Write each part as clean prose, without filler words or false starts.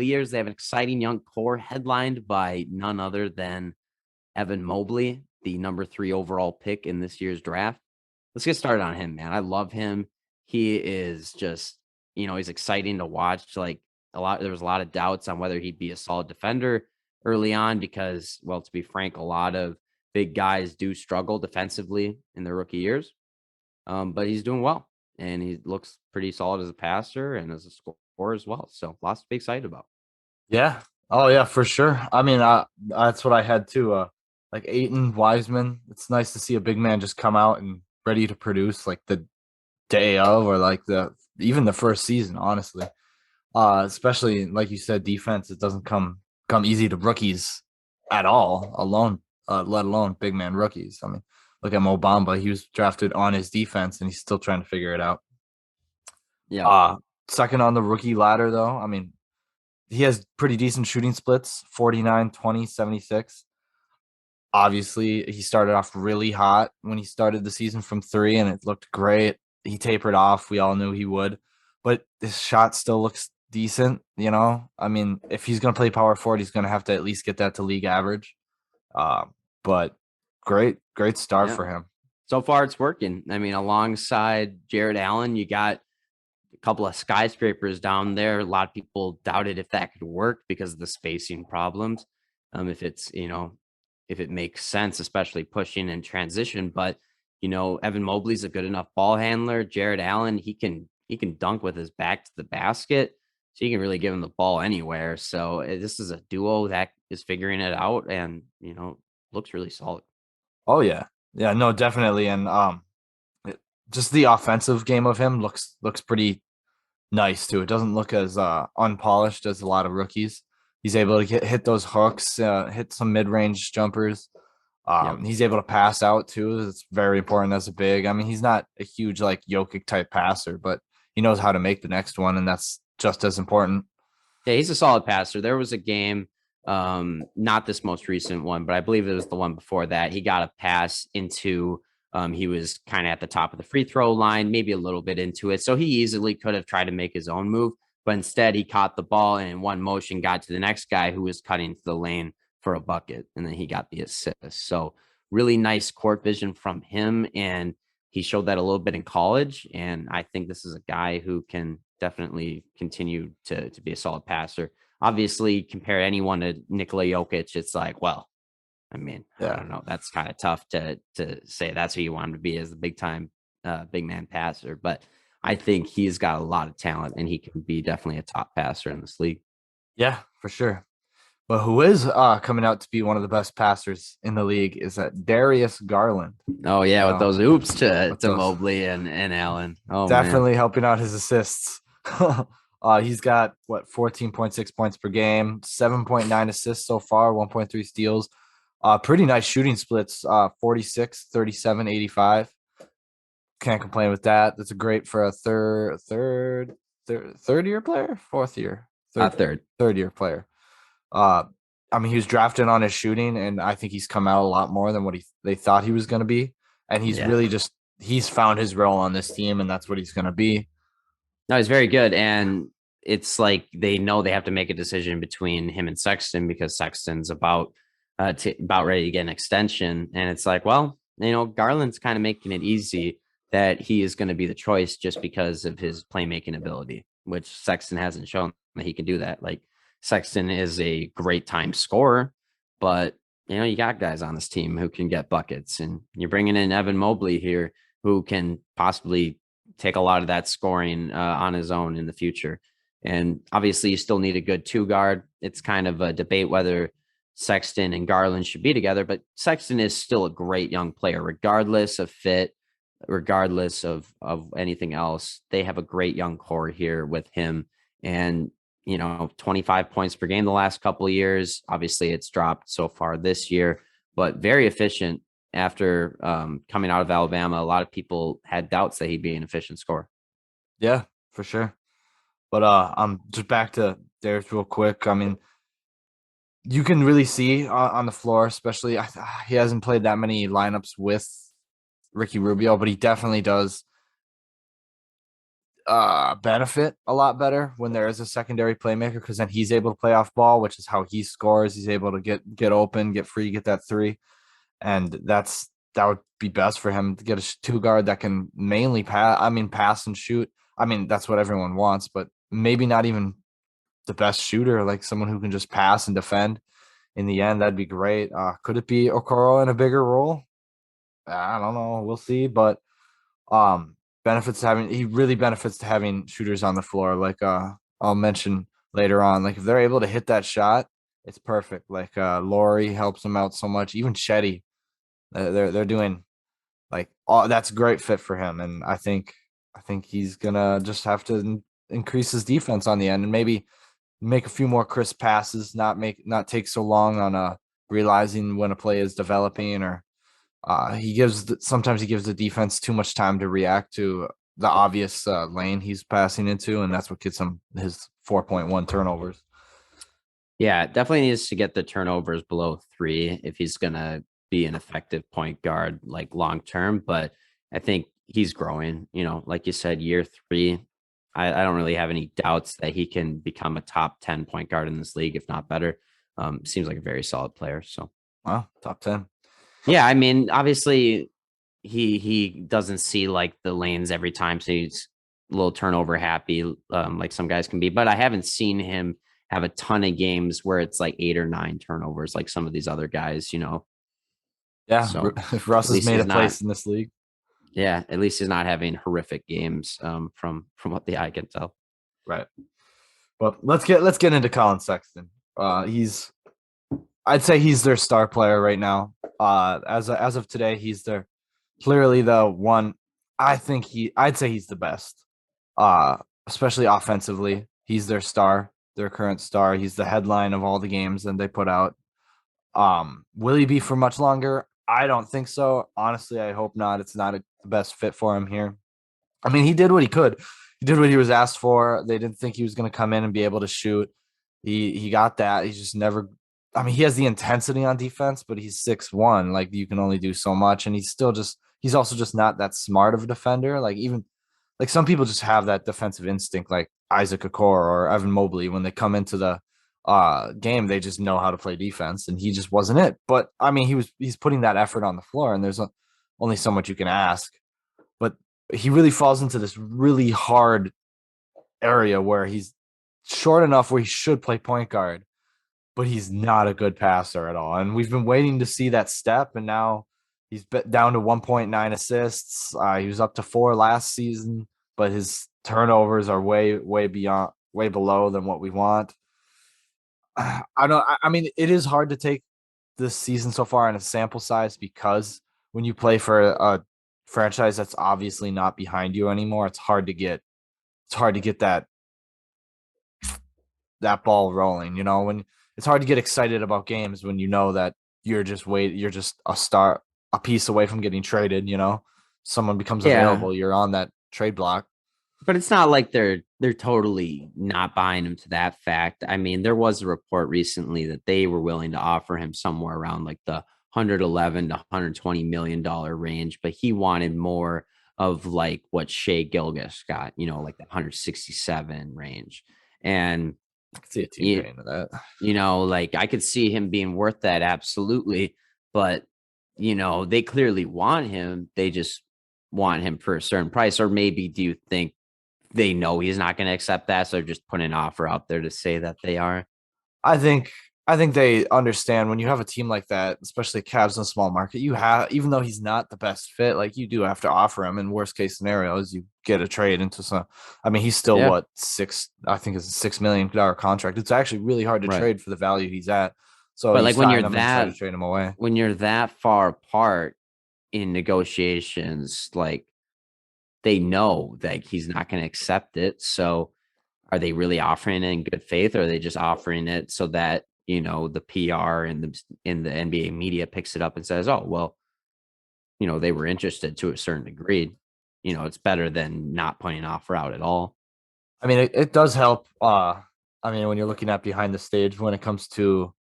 of years. They have an exciting young core headlined by none other than Evan Mobley, the number 3 overall pick in this year's draft. Let's get started on him, man. I love him. He is just, he's exciting to watch. Like there was a lot of doubts on whether he'd be a solid defender early on because, well, to be frank, a lot of big guys do struggle defensively in their rookie years. But he's doing well, and he looks pretty solid as a passer and as a scorer as well. So lots to be excited about. Yeah. Oh yeah, for sure. I mean, that's what I had too. Like Aiton Wiseman. It's nice to see a big man just come out and ready to produce like the day of, or like even the first season, honestly. Especially like you said, defense. It doesn't come easy to rookies at all, alone, let alone big man rookies. I mean, look at Mo Bamba. He was drafted on his defense, and he's still trying to figure it out. Yeah. Uh, Second on the rookie ladder, though. I mean, he has pretty decent shooting splits, 49, 20, 76. Obviously, he started off really hot when he started the season from 3, and it looked great. He tapered off. We all knew he would, but his shot still looks decent. I mean, if he's going to play power forward, he's going to have to at least get that to league average. But great start Yeah. for him. So far, it's working. I mean, alongside Jarrett Allen, you got a couple of skyscrapers down there. A lot of people doubted if that could work because of the spacing problems. If it makes sense, especially pushing and transition. But Evan Mobley's a good enough ball handler. Jarrett Allen, he can dunk with his back to the basket, so you can really give him the ball anywhere. So this is a duo that is figuring it out, and looks really solid. Oh yeah, no, definitely, and just the offensive game of him looks pretty nice too. It doesn't look as unpolished as a lot of rookies. He's able to hit those hooks, hit some mid-range jumpers. Yep. He's able to pass out too. It's very important as a big. I mean, he's not a huge like Jokic type passer, but he knows how to make the next one, and that's just as important. Yeah, he's a solid passer. There was a game, not this most recent one, but I believe it was the one before that. He got a pass into, he was kind of at the top of the free throw line, maybe a little bit into it. So he easily could have tried to make his own move, but instead he caught the ball and in one motion got to the next guy who was cutting to the lane for a bucket, and then he got the assist. So really nice court vision from him, and he showed that a little bit in college. And I think this is a guy who can definitely continue to be a solid passer. Obviously, compare anyone to Nikola Jokic, it's like, well, I mean, I Yeah. don't know. That's kind of tough to say that's who you want him to be as the big time big man passer. But I think he's got a lot of talent, and he can be definitely a top passer in this league. Yeah, for sure. But who is coming out to be one of the best passers in the league is that Darius Garland. Oh yeah, with Uh, those oops to with those Mobley and Allen. Oh man. definitely helping out his assists. He's got 14.6 points per game, 7.9 assists so far, 1.3 steals. Pretty nice shooting splits, 46, 37, 85. Can't complain with that. That's a great for a third year player, fourth year, Third. third year player. Uh, I mean, he was drafted on his shooting, and I think he's come out a lot more than what they thought he was going to be. And he's Yeah. really he's found his role on this team, and that's what he's going to be. No, he's very good. And it's like they know they have to make a decision between him and Sexton because Sexton's about ready to get an extension. And it's like, well, Garland's kind of making it easy that he is going to be the choice just because of his playmaking ability, which Sexton hasn't shown that he can do that. Like Sexton is a great time scorer, but you got guys on this team who can get buckets, and you're bringing in Evan Mobley here who can possibly take a lot of that scoring on his own in the future. And obviously, you still need a good 2 guard. It's kind of a debate whether Sexton and Garland should be together, but Sexton is still a great young player, regardless of fit, regardless of anything else. They have a great young core here with him, and 25 points per game the last couple of years. Obviously, it's dropped so far this year, but very efficient. After coming out of Alabama, a lot of people had doubts that he'd be an efficient scorer. Yeah, for sure. But I'm just back to Darius real quick. I mean, you can really see on the floor, especially he hasn't played that many lineups with Ricky Rubio, but he definitely does benefit a lot better when there is a secondary playmaker, because then he's able to play off ball, which is how he scores. He's able to get open, get free, get that three, and that would be best for him to get a two guard that can mainly pass. I mean, pass and shoot. I mean, that's what everyone wants, but maybe not even the best shooter, like someone who can just pass and defend. In the end, that'd be great. Could it be Okoro in a bigger role? I don't know. We'll see, but um benefits to having he really benefits to having shooters on the floor, like I'll mention later on, like if they're able to hit that shot, it's perfect. Like Laurie helps them out so much, even Chetty. They're doing like all that's a great fit for him, and I think he's gonna just have to increase his defense on the end and maybe make a few more crisp passes, not take so long on realizing when a play is developing, or sometimes he gives the defense too much time to react to the obvious lane he's passing into, and that's what gets him his 4.1 turnovers. Yeah, definitely needs to get the turnovers below 3 if he's gonna be an effective point guard like long term. But I think he's growing. Like you said, year 3. I don't really have any doubts that he can become a top 10 point guard in this league, if not better. Seems like a very solid player. So, wow, top 10. Yeah, I mean, obviously he doesn't see like the lanes every time, so he's a little turnover happy, like some guys can be. But I haven't seen him have a ton of games where it's like 8 or 9 turnovers, like some of these other guys. Yeah, So if Russ at has least made he's a not. place in this league. Yeah, at least he's not having horrific games. What the eye can tell. Right. But let's get into Collin Sexton. I'd say he's their star player right now. As of today, he's clearly the one. I'd say he's the best. Especially offensively, he's their star, their current star. He's the headline of all the games that they put out. Will he be for much longer? I don't think so. Honestly, I hope not. It's not the best fit for him here. I mean, he did what he could. He did what he was asked for. They didn't think he was going to come in and be able to shoot. He got that. He's just never. I mean, he has the intensity on defense, but he's 6'1". Like you can only do so much, and he's also just not that smart of a defender. Like even like some people just have that defensive instinct, like Isaac Okoro or Evan Mobley. When they come into the game, they just know how to play defense, and he just wasn't it. But I mean, he's putting that effort on the floor, and there's only so much you can ask. But he really falls into this really hard area where he's short enough where he should play point guard, but he's not a good passer at all. And we've been waiting to see that step, and now he's down to 1.9 assists. He was up to 4 last season, but his turnovers are way below than what we want. I don't. I mean, it is hard to take this season so far in a sample size, because when you play for a franchise that's obviously not behind you anymore, it's hard to get that ball rolling. When it's hard to get excited about games when you know that you're just a piece away from getting traded. Someone becomes Yeah, available, you're on that trade block. but it's not like they're totally not buying him to that fact. I mean, there was a report recently that they were willing to offer him somewhere around like the 111 to 120 million dollar range, but he wanted more of like what Shea Gilgeous got, like the 167 range. And I could see a team you, paying to that. like I could see him being worth that absolutely, but they clearly want him. They just want him for a certain price. Or maybe do you think they know he's not going to accept that, so they're just putting an offer out there to say that they are? I think I think they understand when you have a team like that, especially Cavs in a small market. You have, even though he's not the best fit, like you do have to offer him. In worst case scenarios, you get a trade into some. I mean, he's still Yeah, what, six? I think it's a $6 million contract. It's actually really hard to right. trade for the value he's at. So But you like when you're sign him and try that to trade him away. when you're that far apart in negotiations, like they know that he's not going to accept it. So are they really offering it in good faith, or are they just offering it so that the PR and the NBA media picks it up and says, "Oh, well, they were interested to a certain degree." It's better than not putting an offer out at all. I mean, it does help. I mean, when you're looking at behind the stage, when it comes to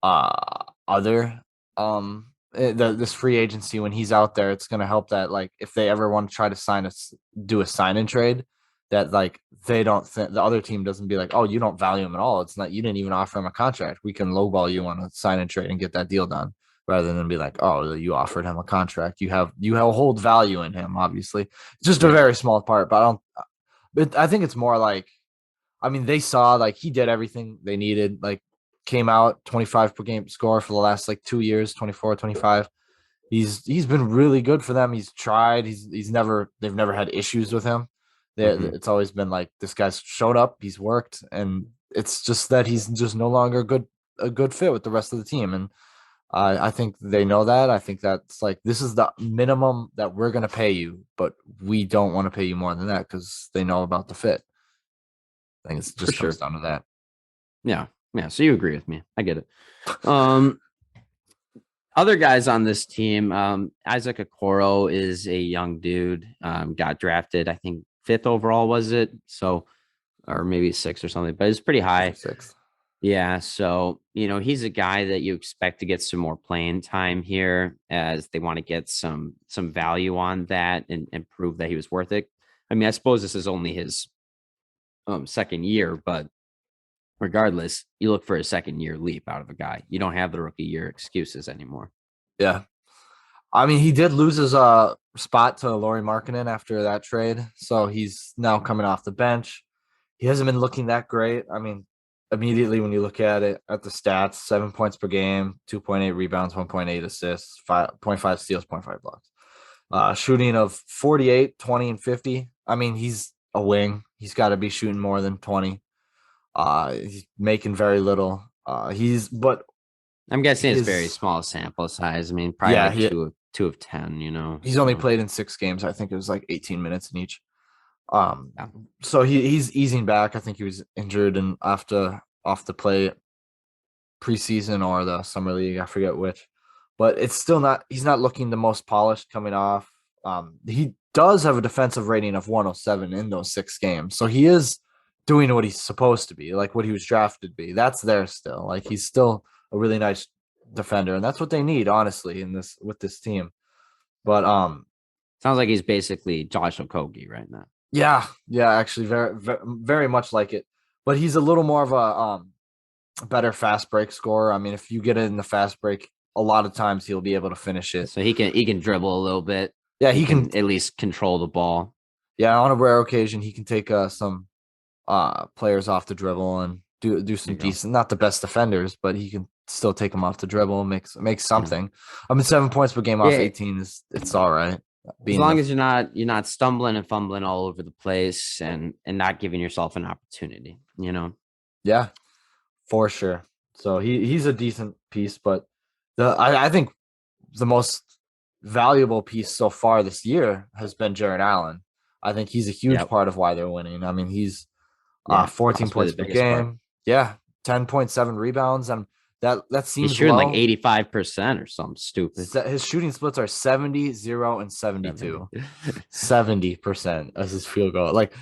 other this free agency, when he's out there, it's going to help that, like, if they ever want to try to do a sign and trade, that like they don't think the other team doesn't be like, oh, you don't value him at all. It's not you didn't even offer him a contract. We can lowball you on a sign and trade and get that deal done, rather than be like, oh, you offered him a contract. You have hold value in him. Obviously, it's just a Yeah. very small part, but I don't. But I think it's more like, I mean, they saw like he did everything they needed. Like came out 25 per game score for the last like 2 years, 24, 25. He's been really good for them. He's tried. He's never they've never had issues with him. Hmm. It's always been like this guy's showed up, he's worked, and it's just that he's just no longer a good fit with the rest of the team. And I think they know that. I think that's like this is the minimum that we're gonna pay you, but we don't want to pay you more than that because they know about the fit. I think it For just comes sure. down to that. Yeah. Yeah. So you agree with me. I get it. Um, Other guys on this team, Isaac Okoro is a young dude. Got drafted, I think fifth overall was it? So, or maybe sixth or something, but it's pretty Fifth or high. sixth. Yeah. So, he's a guy that you expect to get some more playing time here as they want to get some value on that and prove that he was worth it. I mean, I suppose this is only his second year, but regardless, you look for a second year leap out of a guy. You don't have the rookie year excuses anymore. Yeah. I mean, he did lose his spot to Laurie Markkinen after that trade, so he's now coming off the bench. He hasn't been looking that great. I mean, immediately when you look at it at the stats, 7 points per game, 2.8 rebounds, 1.8 assists, 5.5 steals, point 0.5 blocks. Shooting of 48, 20, and 50. I mean, he's a wing. He's got to be shooting more than 20. He's making very little. But I'm guessing it's very his small sample size. I mean, probably yeah, like he two of 10. he's only So played in 6 games. I think it was like 18 minutes in each. Um, yeah. so he's easing back. I think he was injured and off the play preseason or the summer league. I forget which, but it's still not. He's not looking the most polished coming off. He does have a defensive rating of 107 in those 6 games, so he is doing what he's supposed to be, like what he was drafted to be. That's there still. Like he's still a really nice defender, and that's what they need, honestly, in this with this team. But Sounds like he's basically Josh Okogie right now. yeah, actually, very much like it. But he's a little more of a better fast break scorer. I mean, if you get it in the fast break, a lot of times he'll be able to finish it. So he can dribble a little bit. Yeah, He he can. can at least control the ball. Yeah, on a rare occasion, he can take some players off the dribble and do There some you go. decent. Not the best defenders, but he can still take them off the dribble and makes Yeah. something. I mean, 7 points per game off Yeah. 18 is it's all right. As Being long the as you're not stumbling and fumbling all over the place and not giving yourself an opportunity. Yeah, for sure. So he's a decent piece, but I think the most valuable piece so far this year has been Jarrett Allen. I think he's a huge Yep. part of why they're winning. I mean, he's Yeah. 14 Possibly points the per biggest part. game. Yeah, 10.7 rebounds, and that He's seems shooting like low. 85% or something stupid. His shooting splits are 70, 0, and 72. 70. 70% as his field goal. Like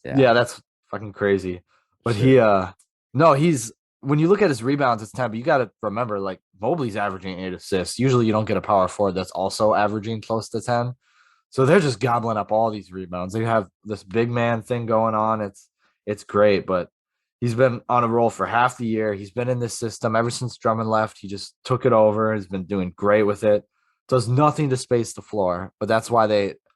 Yeah. that's fucking crazy. But Sure. no, he's when you look at his rebounds, it's 10, but you got to remember like Mobley's averaging 8 assists. Usually you don't get a power forward that's also averaging close to 10. So they're just gobbling up all these rebounds. They have this big man thing going on. It's great, but he's been on a roll for half the year. He's been in this system ever since Drummond left. He just took it over. He's been doing great with it. Does nothing to space the floor, but that's why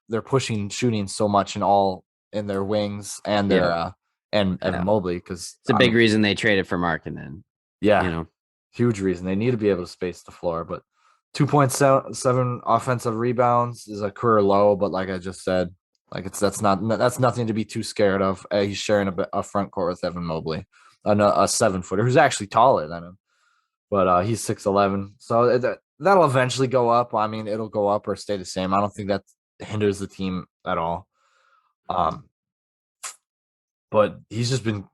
they're pushing shooting so much in their wings and their Yeah. and Yeah. Mobley because It's a big reason they traded for Markkinen. You yeah, know. huge reason. They need to be able to space the floor, but 2.7 offensive rebounds is a career low, but like I just said, like that's nothing to be too scared of. He's sharing a front court with Evan Mobley, a 7 footer who's actually taller than him, but he's 6'11", so that'll eventually go up. I mean, it'll go up or stay the same. I don't think that hinders the team at all. Um, but he's just been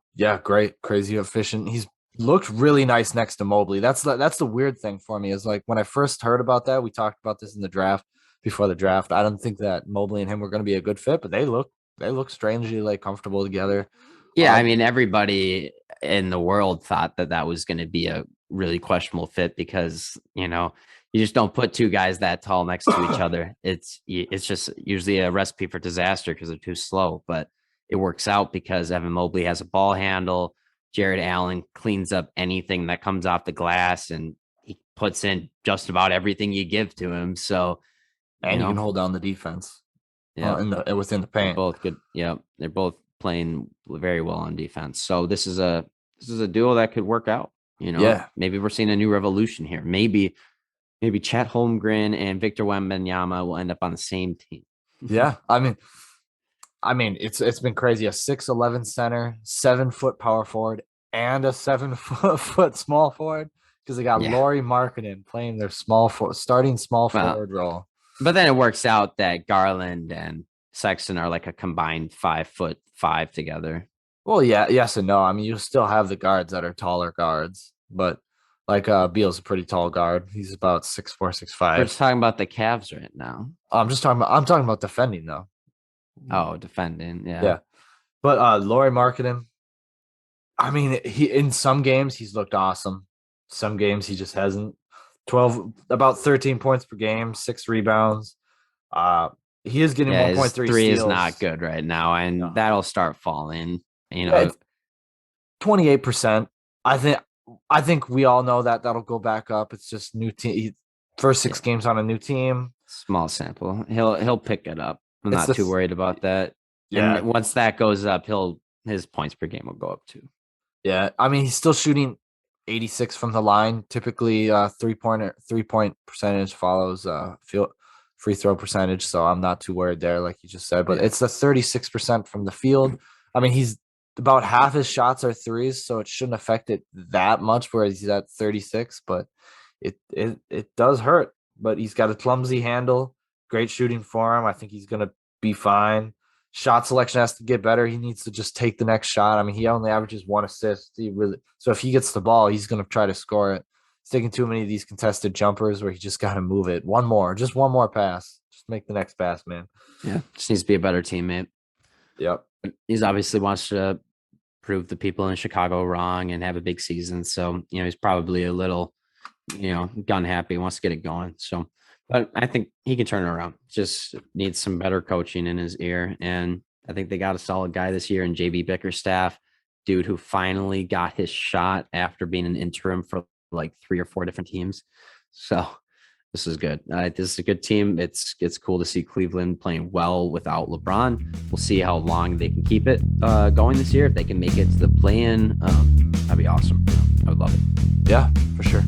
great, crazy efficient. He's looked really nice next to Mobley. That's the weird thing for me is like when I first heard about that, we talked about this in the draft before the draft. I don't think that Mobley and him were going to be a good fit, but they look strangely like comfortable together. Yeah, Uh, I mean, everybody in the world thought that was going to be a really questionable fit because you just don't put two guys that tall next to each other. It's just usually a recipe for disaster because they're too slow. But it works out because Evan Mobley has a ball handle. Jarrett Allen cleans up anything that comes off the glass, and he puts in just about everything you give to him. So, And you can hold down the defense. Yeah, within the they're paint. both good. Yeah, they're both playing very well on defense. So this is a duo that could work out. Maybe we're seeing a new revolution here. Maybe Chet Holmgren and Victor Wembanyama will end up on the same team. Yeah, I mean, it's been crazy. A 6'11" center, 7-foot power forward, and a 7-foot small forward, because they got Lauri Markkanen playing their starting small forward role. But then it works out that Garland and Sexton are like a combined 5'5" together. Well, yeah, yes and no. I mean, you still have the guards that are taller guards, but like Beal's a pretty tall guard. He's about 6'4", 6'5". We're just talking about the Cavs right now. I'm talking about defending though. Oh, defending, yeah. Yeah. But Lauri Markkanen, I mean, he in some games he's looked awesome. Some games he just hasn't. About 13 points per game, 6 rebounds. He is getting 1.3 three steals. Is not good right now, and that'll start falling. 28%. I think we all know that'll go back up. It's just new team. First 6 games on a new team. Small sample. He'll pick it up. I'm not too worried about that. Yeah. And once that goes up, his points per game will go up too. Yeah, I mean, he's still shooting 86 from the line. Typically, 3-point percentage follows free throw percentage. So I'm not too worried there, like you just said. But it's the 36% from the field. I mean, he's about half his shots are threes, so it shouldn't affect it that much. Whereas he's at 36, but it does hurt. But he's got a clumsy handle. Great shooting for him. I think he's gonna be fine. Shot selection has to get better. He needs to just take the next shot. I mean, he only averages 1 assist. So if he gets the ball, he's going to try to score it. He's taking too many of these contested jumpers where he just got to move it. One more pass. Just make the next pass, man. Yeah, just needs to be a better teammate. Yep. He's obviously wants to prove the people in Chicago wrong and have a big season. So, he's probably a little, gun happy, wants to get it going. So, but I think he can turn it around. Just needs some better coaching in his ear. And I think they got a solid guy this year in JB Bickerstaff, dude who finally got his shot after being an interim for like 3 or 4 different teams. So this is good. This is a good team. It's cool to see Cleveland playing well without LeBron. We'll see how long they can keep it going this year. If they can make it to the play-in, that'd be awesome. I would love it. Yeah, for sure.